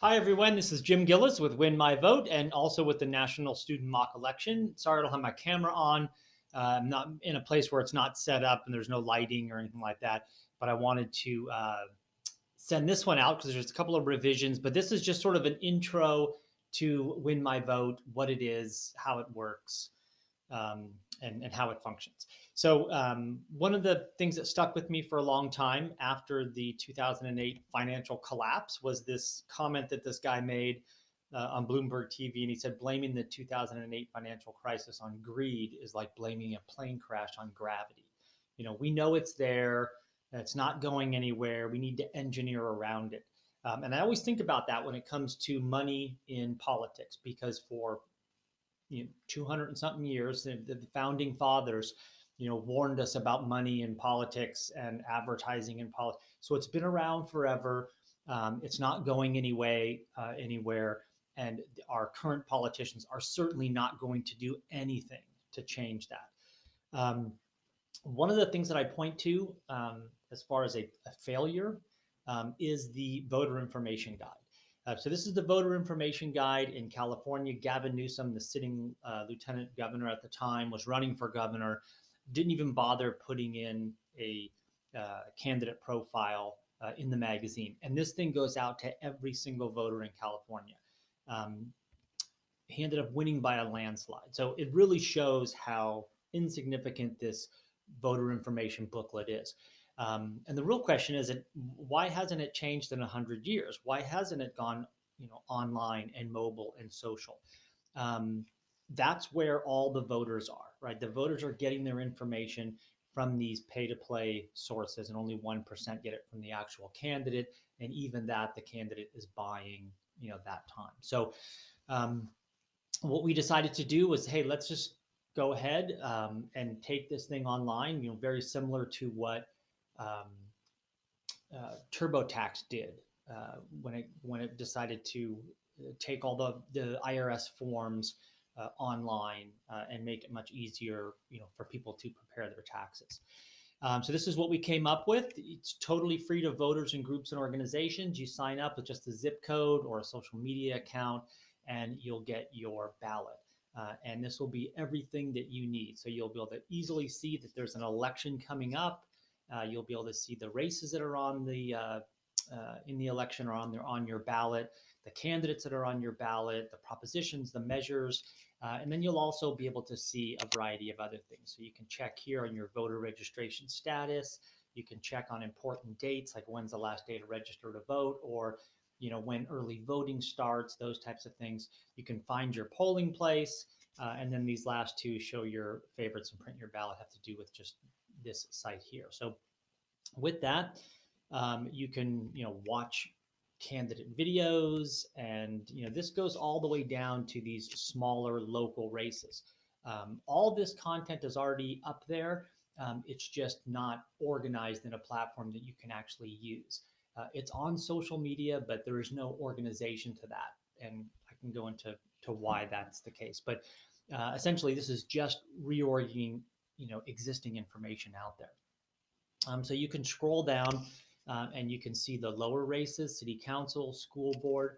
Hi, everyone. This is Jim Gillis with Win My Vote and also with the National Student Mock Election. Sorry I don't have my camera on. I'm not in a place where it's not set up and there's no lighting or anything like that. But I wanted to send this one out because there's a couple of revisions. But this is just sort of an intro to Win My Vote, what it is, how it works, um, and how it functions. So, one of the things that stuck with me for a long time after the 2008 financial collapse was this comment that this guy made on Bloomberg TV. And he said, blaming the 2008 financial crisis on greed is like blaming a plane crash on gravity. We know it's there, it's not going anywhere. We need to engineer around it. And I always think about that when it comes to money in politics, because for 200 and something years, the founding fathers, warned us about money in politics and advertising in politics. So it's been around forever. It's not going anywhere. And our current politicians are certainly not going to do anything to change that. One of the things that I point to as far as a failure is the voter information guide. So this is the voter information guide in California. Gavin Newsom, the sitting lieutenant governor at the time, was running for governor, didn't even bother putting in a candidate profile in the magazine. And this thing goes out to every single voter in California. Um, he ended up winning by a landslide. So it really shows how insignificant this voter information booklet is. And the real question is, why hasn't it changed in 100 years? Why hasn't it gone, online and mobile and social? Um, that's where all the voters are, right? The voters are getting their information from these pay-to-play sources, and only 1% get it from the actual candidate. And even that, the candidate is buying, that time. So um, what we decided to do was, hey, let's just go ahead and take this thing online. Very similar to what um, TurboTax did when it decided to take all the IRS forms online and make it much easier, for people to prepare their taxes. So this is what we came up with. It's totally free to voters and groups and organizations. You sign up with just a zip code or a social media account, and you'll get your ballot. And this will be everything that you need. So you'll be able to easily see that there's an election coming up. You'll be able to see the races that are on the in the election or on your ballot, the candidates that are on your ballot, the propositions, the measures, and then you'll also be able to see a variety of other things. So you can check here on your voter registration status. You can check on important dates, like when's the last day to register to vote, or when early voting starts, those types of things. You can find your polling place, and then these last two show your favorites and print your ballot, have to do with just this site here. So with that, you can watch candidate videos, and this goes all the way down to these smaller local races. All this content is already up there. It's just not organized in a platform that you can actually use. It's on social media, but there is no organization to that, and I can go into why that's the case. But essentially, this is just reorienting existing information out there. So you can scroll down and you can see the lower races, city council, school board.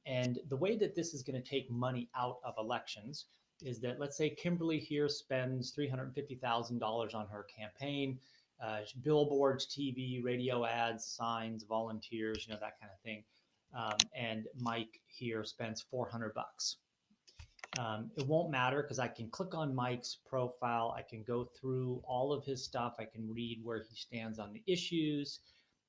And the way that this is going to take money out of elections is that, let's say Kimberly here spends $350,000 on her campaign, billboards, TV, radio ads, signs, volunteers, that kind of thing. And Mike here spends 400 bucks. It won't matter because I can click on Mike's profile. I can go through all of his stuff. I can read where he stands on the issues,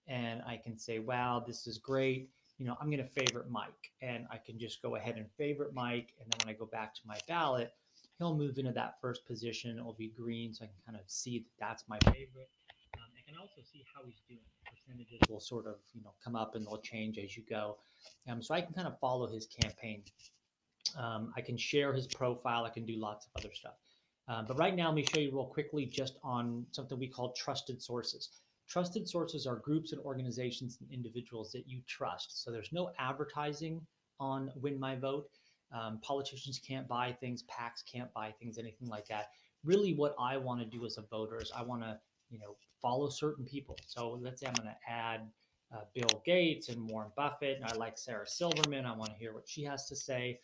and I can say, wow, this is great. I'm going to favorite Mike, and I can just go ahead and favorite Mike. And then when I go back to my ballot, he'll move into that first position. It'll be green, so I can kind of see that that's my favorite. I can also see how he's doing. Percentages will sort of, come up and they'll change as you go. So I can kind of follow his campaign. I can share his profile. I can do lots of other stuff. But right now, let me show you real quickly just on something we call trusted sources. Trusted sources are groups and organizations and individuals that you trust. So there's no advertising on Win My Vote. Politicians can't buy things, PACs can't buy things, anything like that. Really, what I want to do as a voter is I want to, follow certain people. So let's say I'm going to add Bill Gates and Warren Buffett. And I like Sarah Silverman. I want to hear what she has to say.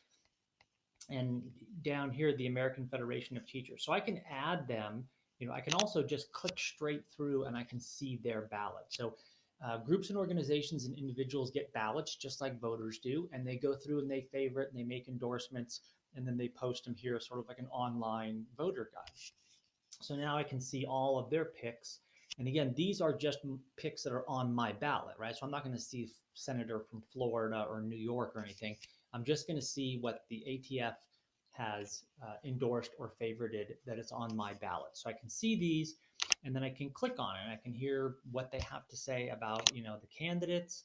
And down here, the American Federation of Teachers. So I can add them. I can also just click straight through and I can see their ballot. So groups and organizations and individuals get ballots just like voters do, and they go through and they favorite and they make endorsements, and then they post them here, sort of like an online voter guide. So now I can see all of their picks. And again, these are just picks that are on my ballot, right? So I'm not going to see senator from Florida or New York or anything. I'm just going to see what the ATF has endorsed or favorited that it's on my ballot. So I can see these, and then I can click on it and I can hear what they have to say about, the candidates.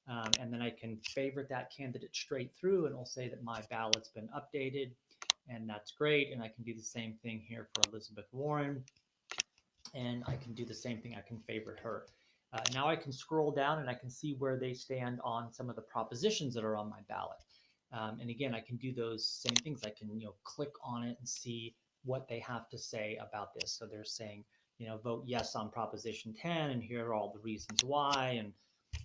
And then I can favorite that candidate straight through, and it'll say that my ballot's been updated, and that's great. And I can do the same thing here for Elizabeth Warren, and I can do the same thing. I can favorite her. Now I can scroll down and I can see where they stand on some of the propositions that are on my ballot. And again, I can do those same things. I can, click on it and see what they have to say about this. So they're saying, vote yes on Proposition 10, and here are all the reasons why. And,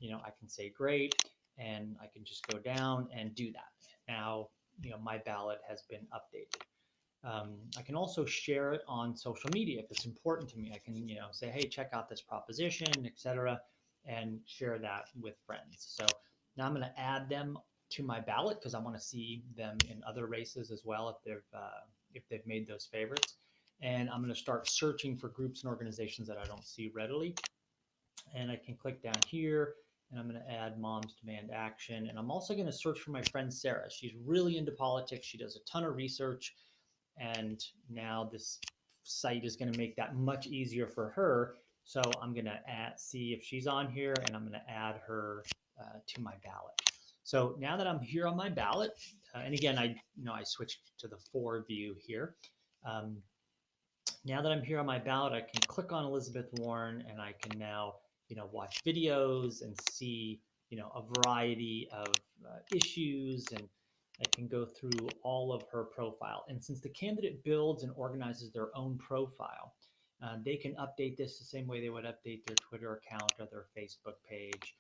I can say great, and I can just go down and do that. Now, my ballot has been updated. I can also share it on social media if it's important to me. I can, say, hey, check out this proposition, etc., and share that with friends. So now I'm going to add them to my ballot because I want to see them in other races as well if they've made those favorites. And I'm going to start searching for groups and organizations that I don't see readily. And I can click down here, and I'm going to add Moms Demand Action. And I'm also going to search for my friend Sarah. She's really into politics. She does a ton of research. And now this site is going to make that much easier for her. So I'm going to see if she's on here, and I'm going to add her to my ballot. So now that I'm here on my ballot, and again, I switched to the for view here. Now that I'm here on my ballot, I can click on Elizabeth Warren, and I can now watch videos and see a variety of issues, and I can go through all of her profile. And since the candidate builds and organizes their own profile, they can update this the same way they would update their Twitter account or their Facebook page,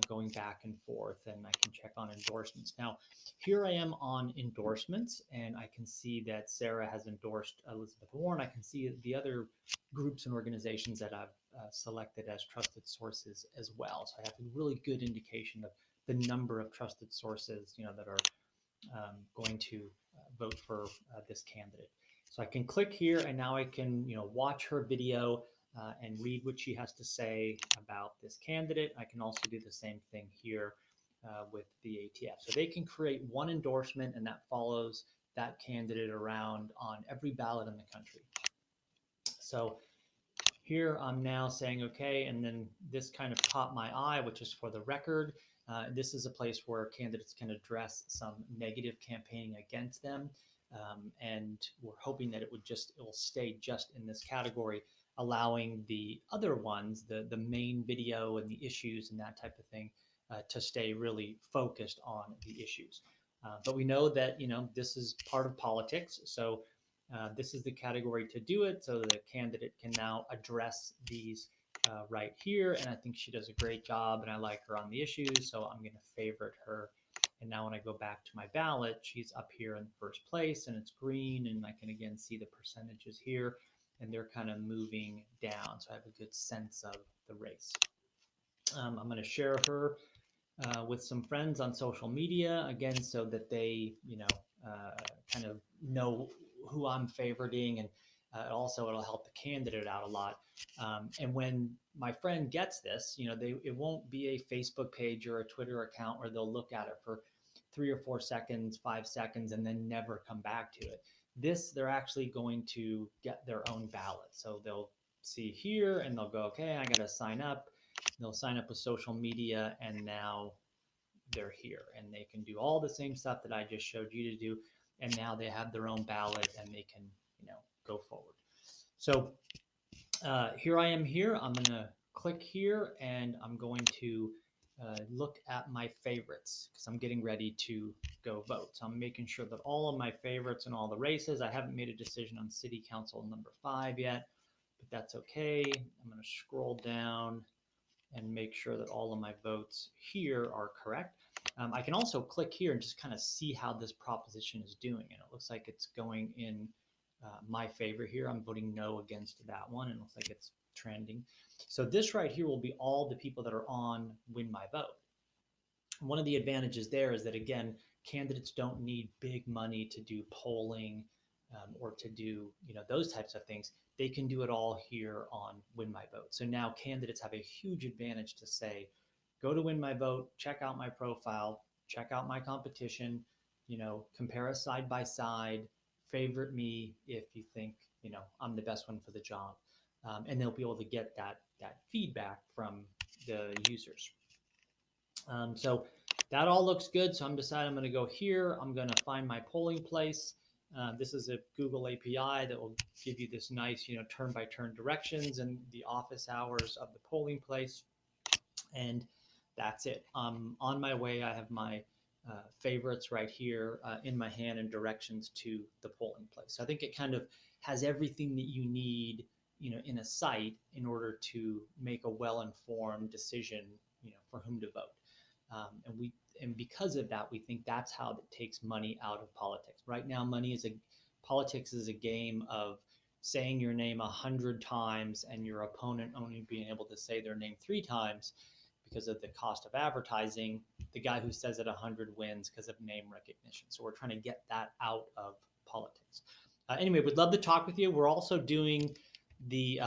going back and forth. And I can check on endorsements. Now, here I am on endorsements, and I can see that Sarah has endorsed Elizabeth Warren. I can see the other groups and organizations that I've selected as trusted sources as well. So I have a really good indication of the number of trusted sources, that are going to vote for this candidate. So I can click here, and now I can watch her video and read what she has to say about this candidate. I can also do the same thing here with the ATF. So they can create one endorsement, and that follows that candidate around on every ballot in the country. So here I'm now saying okay, and then this kind of caught my eye, which is for the record. This is a place where candidates can address some negative campaigning against them, and we're hoping that it'll stay just in this category, allowing the other ones, the main video and the issues and that type of thing, to stay really focused on the issues. But we know that this is part of politics, so this is the category to do it. So the candidate can now address these right here. And I think she does a great job, and I like her on the issues. So I'm going to favorite her. And now when I go back to my ballot, she's up here in the first place, and it's green. And I can again see the percentages here, and they're kind of moving down. So I have a good sense of the race. I'm going to share her with some friends on social media, again, so that they, kind of know who I'm favoriting, and also it'll help the candidate out a lot. And when my friend gets this, it won't be a Facebook page or a Twitter account where they'll look at it for 3 or 4 seconds, 5 seconds, and then never come back to it. They're actually going to get their own ballot. So they'll see here, and they'll go, okay, I got to sign up. They'll sign up with social media, and now they're here, and they can do all the same stuff that I just showed you to do. And now they have their own ballot, and they can, go forward. So here I am here. I'm going to click here, and I'm going to look at my favorites because I'm getting ready to go vote. So I'm making sure that all of my favorites in all the races. I haven't made a decision on City Council number 5 yet, but that's okay. I'm going to scroll down, and make sure that all of my votes here are correct. I can also click here and just kind of see how this proposition is doing. And it looks like it's going in my favor here. I'm voting no against that one, and it looks like it's trending. So this right here will be all the people that are on Win My Vote. One of the advantages there is that, again, candidates don't need big money to do polling or to do those types of things. They can do it all here on Win My Vote. So now candidates have a huge advantage to say, go to Win My Vote, check out my profile, check out my competition, compare us side by side, favorite me if you think I'm the best one for the job, and they'll be able to get that feedback from the users. So that all looks good. So I'm deciding I'm going to go here. I'm going to find my polling place. This is a Google API that will give you this nice, turn-by-turn directions and the office hours of the polling place. And that's it. On my way, I have my favorites right here in my hand and directions to the polling place. So I think it kind of has everything that you need, in a site in order to make a well-informed decision, for whom to vote. And because of that, we think that's how it takes money out of politics. Right now, politics is a game of saying your name 100 times and your opponent only being able to say their name 3 times because of the cost of advertising. The guy who says it 100 wins because of name recognition. So we're trying to get that out of politics. Anyway, we'd love to talk with you. We're also doing the,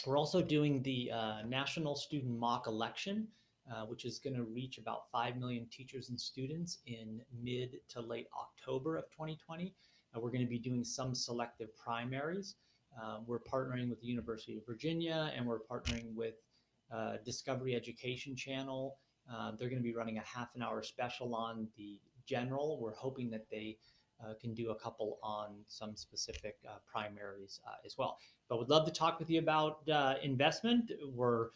we're also doing the National Student Mock Election, which is going to reach about 5 million teachers and students in mid to late October of 2020. We're going to be doing some selective primaries. We're partnering with the University of Virginia, and we're partnering with Discovery Education Channel. They're going to be running a half an hour special on the general. We're hoping that they can do a couple on some specific primaries as well. But would love to talk with you about investment. We're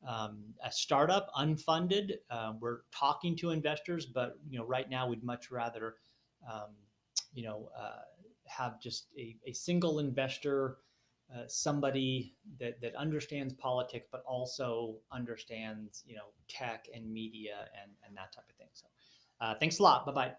a startup, unfunded. We're talking to investors, but right now we'd much rather um, have just a single investor, somebody that understands politics, but also understands tech and media and that type of thing. So thanks a lot. Bye bye.